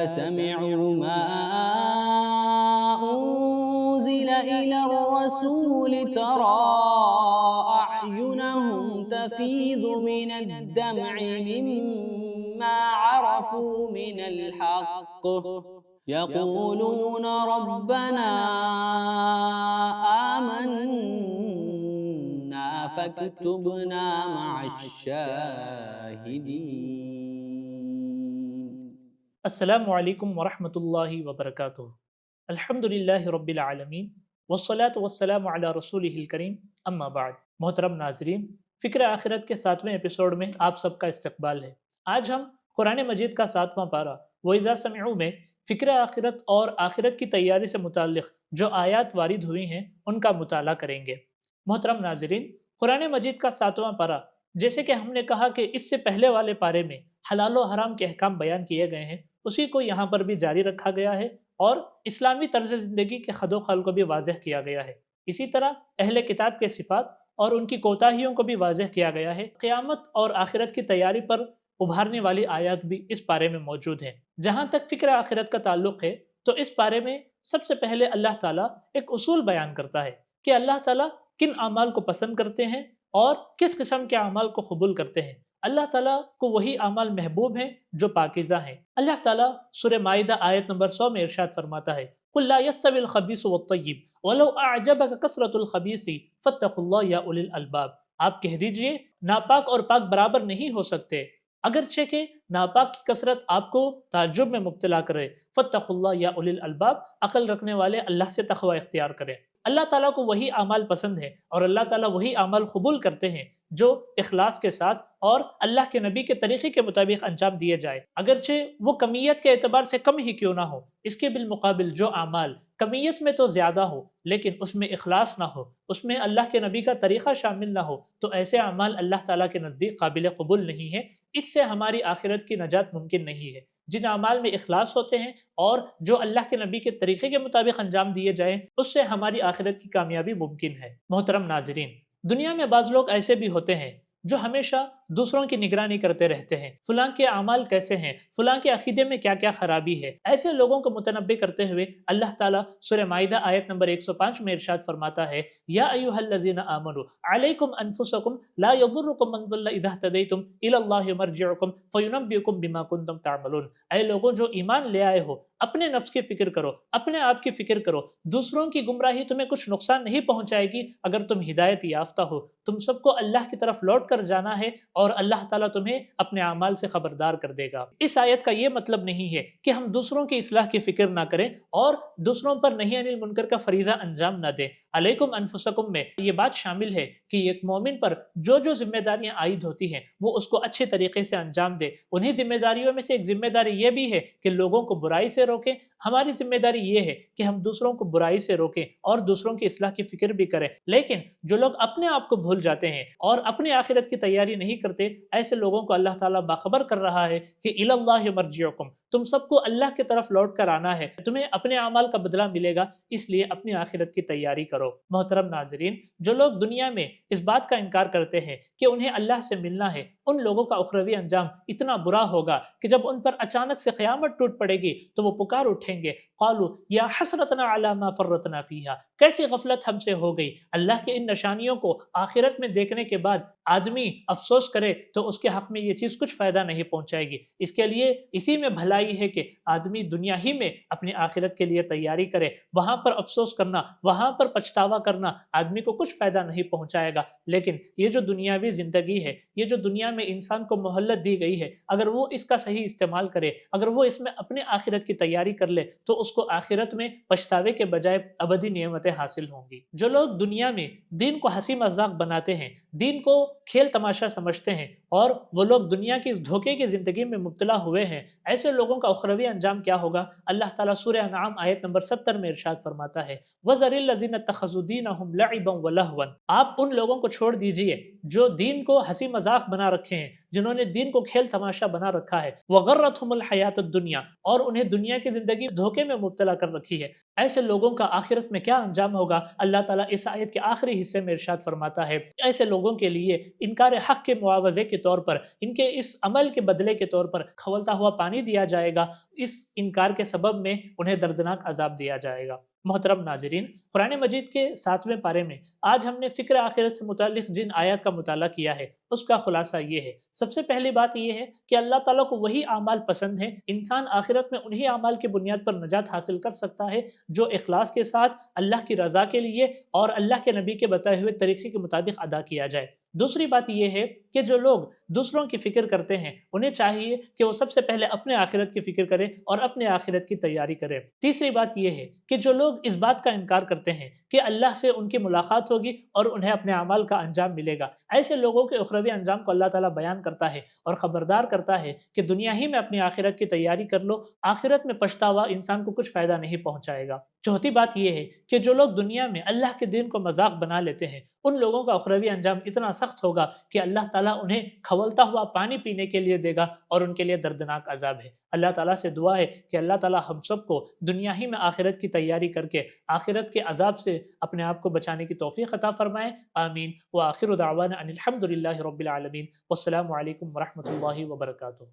سمعوا ما أنزل إلى الرسول ترى أعينهم تفيض من الدمع مما عرفوا من الحق يقولون ربنا آمنا فاكتبنا مع الشاهدين۔ السلام علیکم ورحمۃ اللہ وبرکاتہ۔ الحمدللہ رب العالمین والصلاة والسلام علی رسولہ الکریم، اما بعد۔ محترم ناظرین، فکر آخرت کے 7ویں ایپیسوڈ میں آپ سب کا استقبال ہے۔ آج ہم قرآن مجید کا 7واں پارہ وَإِذَا سَمِعُوا میں فکر آخرت اور آخرت کی تیاری سے متعلق جو آیات وارد ہوئی ہیں ان کا مطالعہ کریں گے۔ محترم ناظرین، قرآن مجید کا 7واں پارہ، جیسے کہ ہم نے کہا کہ اس سے پہلے والے پارے میں حلال و حرام کے احکام بیان کیے گئے ہیں، اسی کو یہاں پر بھی جاری رکھا گیا ہے اور اسلامی طرز زندگی کے خد و خال کو بھی واضح کیا گیا ہے۔ اسی طرح اہل کتاب کے صفات اور ان کی کوتاہیوں کو بھی واضح کیا گیا ہے۔ قیامت اور آخرت کی تیاری پر ابھارنے والی آیات بھی اس پارے میں موجود ہیں۔ جہاں تک فکر آخرت کا تعلق ہے تو اس پارے میں سب سے پہلے اللہ تعالیٰ ایک اصول بیان کرتا ہے کہ اللہ تعالیٰ کن اعمال کو پسند کرتے ہیں اور کس قسم کے اعمال کو قبول کرتے ہیں۔ اللہ تعالیٰ کو وہی اعمال محبوب ہیں جو پاکیزہ ہیں۔ اللہ تعالیٰ سورہ مائدہ آیت نمبر 100 میں ارشاد فرماتا ہے قُلْ لَا يَسْتَوِي الْخَبِيثُ وَالطَّيِّبُ وَلَوْ أَعْجَبَكَ كَثْرَةُ الْخَبِيثِ فَاتَّقُوا اللَّهَ يَا أُولِي الْأَلْبَابِ۔ آپ کہہ دیجئے ناپاک اور پاک برابر نہیں ہو سکتے، اگرچہ کہ ناپاک کی کثرت آپ کو تعجب میں مبتلا کرے۔ فَاتَّقُوا اللَّهَ يَا أُولِي الْأَلْبَابِ، عقل رکھنے والے اللہ سے تقوی اختیار کریں۔ اللہ تعالیٰ کو وہی اعمال پسند ہے اور اللہ تعالیٰ وہی اعمال قبول کرتے ہیں جو اخلاص کے ساتھ اور اللہ کے نبی کے طریقے کے مطابق انجام دیے جائے، اگرچہ وہ کمیت کے اعتبار سے کم ہی کیوں نہ ہو۔ اس کے بالمقابل جو اعمال کمیت میں تو زیادہ ہو لیکن اس میں اخلاص نہ ہو، اس میں اللہ کے نبی کا طریقہ شامل نہ ہو، تو ایسے اعمال اللہ تعالیٰ کے نزدیک قابل قبول نہیں ہے۔ اس سے ہماری آخرت کی نجات ممکن نہیں ہے۔ جن اعمال میں اخلاص ہوتے ہیں اور جو اللہ کے نبی کے طریقے کے مطابق انجام دیے جائیں، اس سے ہماری آخرت کی کامیابی ممکن ہے۔ محترم ناظرین، دنیا میں بعض لوگ ایسے بھی ہوتے ہیں جو ہمیشہ دوسروں کی نگرانی کرتے رہتے ہیں، فلاں کے اعمال کیسے ہیں، فلاں کے عقیدے میں کیا کیا خرابی ہے۔ ایسے لوگوں کو متنبع کرتے ہوئے اللہ تعالیٰ سورہ مائدہ آیت نمبر 105 میں ارشاد فرماتا ہے یا ایھا الذین آمنوا علیکم انفسکم لا یضرکم من ضل اذا اہتدیتم الی اللہ مرجعکم فینبئکم بما کنتم تعملون۔ اے لوگوں جو ایمان لے آئے ہو، اپنے نفس کی فکر کرو، اپنے آپ کی فکر کرو، دوسروں کی گمراہی تمہیں کچھ نقصان نہیں پہنچائے گی اگر تم ہدایت یافتہ ہو۔ تم سب کو اللہ کی طرف لوٹ کر جانا ہے اور اللہ تعالیٰ تمہیں اپنے اعمال سے خبردار کر دے گا۔ اس آیت کا یہ مطلب نہیں ہے کہ ہم دوسروں کی اصلاح کی فکر نہ کریں اور دوسروں پر نہی عن المنکر کا فریضہ انجام نہ دیں۔ علیکم انفسکم میں یہ بات شامل ہے کہ ایک مومن پر جو جو ذمہ داریاں عائد ہوتی ہیں وہ اس کو اچھے طریقے سے انجام دے۔ انہی ذمہ داریوں میں سے ایک ذمہ داری یہ بھی ہے کہ لوگوں کو برائی سے روکیں۔ ہماری ذمہ داری یہ ہے کہ ہم دوسروں کو برائی سے روکیں اور دوسروں کی اصلاح کی فکر بھی کریں۔ لیکن جو لوگ اپنے آپ کو بھول جاتے ہیں اور اپنی آخرت کی تیاری نہیں کرتے، ایسے لوگوں کو اللہ تعالیٰ باخبر کر رہا ہے کہ الی اللہ مرجعکم، تم سب کو اللہ کی طرف لوٹ کر آنا ہے، تمہیں اپنے اعمال کا بدلہ ملے گا، اس لیے اپنی آخرت کی تیاری کرو۔ محترم ناظرین، جو لوگ دنیا میں اس بات کا انکار کرتے ہیں کہ انہیں اللہ سے ملنا ہے، ان لوگوں کا اخروی انجام اتنا برا ہوگا کہ جب ان پر اچانک سے قیامت ٹوٹ پڑے گی تو وہ پکار اٹھیں گے قالوا یا حسرتنا علی ما فرطنا فیہا، کیسی غفلت ہم سے ہو گئی۔ اللہ کے ان نشانیوں کو آخرت میں دیکھنے کے بعد آدمی افسوس کرے تو اس کے حق میں یہ چیز کچھ فائدہ نہیں پہنچائے گی۔ اس کے لیے اسی میں بھلائی ہے کہ آدمی دنیا ہی میں اپنی آخرت کے لیے تیاری کرے۔ وہاں پر افسوس کرنا، وہاں پر پچھتاوا کرنا آدمی کو کچھ فائدہ نہیں پہنچائے گا۔ لیکن یہ جو دنیاوی زندگی ہے، یہ جو دنیا میں انسان کو مہلت دی گئی ہے، اگر وہ اس کا صحیح استعمال کرے، اگر وہ اس میں اپنے آخرت کی تیاری کر لے تو اس کو آخرت میں پچھتاوے کے بجائے ابدی نعمتیں حاصل ہوں گی۔ جو لوگ دنیا میں دین کو ہنسی مذاق بناتے ہیں، دین کو کھیل تماشا سمجھتے ہیں اور وہ لوگ دنیا کی اس دھوکے کی زندگی میں مبتلا ہوئے ہیں، ایسے لوگوں کا اخروی انجام کیا ہوگا؟ اللہ تعالیٰ سورہ انعام آیت نمبر 70 میں ارشاد فرماتا ہے وَذَرِ الَّذِينَ اتَّخَذُوا دِينَهُمْ لَعِبًا وَلَهْوًا۔ آپ ان لوگوں کو چھوڑ دیجئے جو دین کو ہنسی مذاق بنا رکھے ہیں، جنہوں نے دین کو کھیل تماشا بنا رکھا ہے، وغرتہم الحیات الدنیا، اور انہیں دنیا کی زندگی دھوکے میں مبتلا کر رکھی ہے، ایسے لوگوں کا آخرت میں کیا انجام ہوگا؟ اللہ تعالیٰ اس آیت کے آخری حصے میں ارشاد فرماتا ہے ایسے لوگوں کے لیے انکار حق کے معاوضے کے طور پر، ان کے اس عمل کے بدلے کے طور پر کھولتا ہوا پانی دیا جائے گا، اس انکار کے سبب میں انہیں دردناک عذاب دیا جائے گا۔ محترم ناظرین، قرآن مجید کے 7ویں پارے میں آج ہم نے فکر آخرت سے متعلق جن آیات کا مطالعہ کیا ہے اس کا خلاصہ یہ ہے۔ سب سے پہلی بات یہ ہے کہ اللہ تعالیٰ کو وہی اعمال پسند ہیں، انسان آخرت میں انہی اعمال کی بنیاد پر نجات حاصل کر سکتا ہے جو اخلاص کے ساتھ اللہ کی رضا کے لیے اور اللہ کے نبی کے بتائے ہوئے طریقے کے مطابق ادا کیا جائے۔ دوسری بات یہ ہے کہ جو لوگ دوسروں کی فکر کرتے ہیں انہیں چاہیے کہ وہ سب سے پہلے اپنے آخرت کی فکر کریں اور اپنے آخرت کی تیاری کریں۔ تیسری بات یہ ہے کہ جو لوگ اس بات کا انکار کرتے ہیں کہ اللہ سے ان کی ملاقات ہوگی اور انہیں اپنے اعمال کا انجام ملے گا، ایسے لوگوں کے اخروی انجام کو اللہ تعالیٰ بیان کرتا ہے اور خبردار کرتا ہے کہ دنیا ہی میں اپنی آخرت کی تیاری کر لو، آخرت میں پچھتاوا انسان کو کچھ فائدہ نہیں پہنچائے گا۔ چوتھی بات یہ ہے کہ جو لوگ دنیا میں اللہ کے دین کو مذاق بنا لیتے ہیں ان لوگوں کا اخروی انجام اتنا سخت ہوگا کہ اللہ تعالیٰ انہیں کھولتا ہوا پانی پینے کے لیے دے گا اور ان کے لیے دردناک عذاب ہے۔ اللہ تعالیٰ سے دعا ہے کہ اللہ تعالیٰ ہم سب کو دنیا ہی میں آخرت کی تیاری کر کے آخرت کے عذاب سے اپنے آپ کو بچانے کی توفیق عطا فرمائے، آمین۔ وآخر دعوانا ان الحمد للہ رب العالمین، والسلام علیکم ورحمۃ اللہ وبرکاتہ۔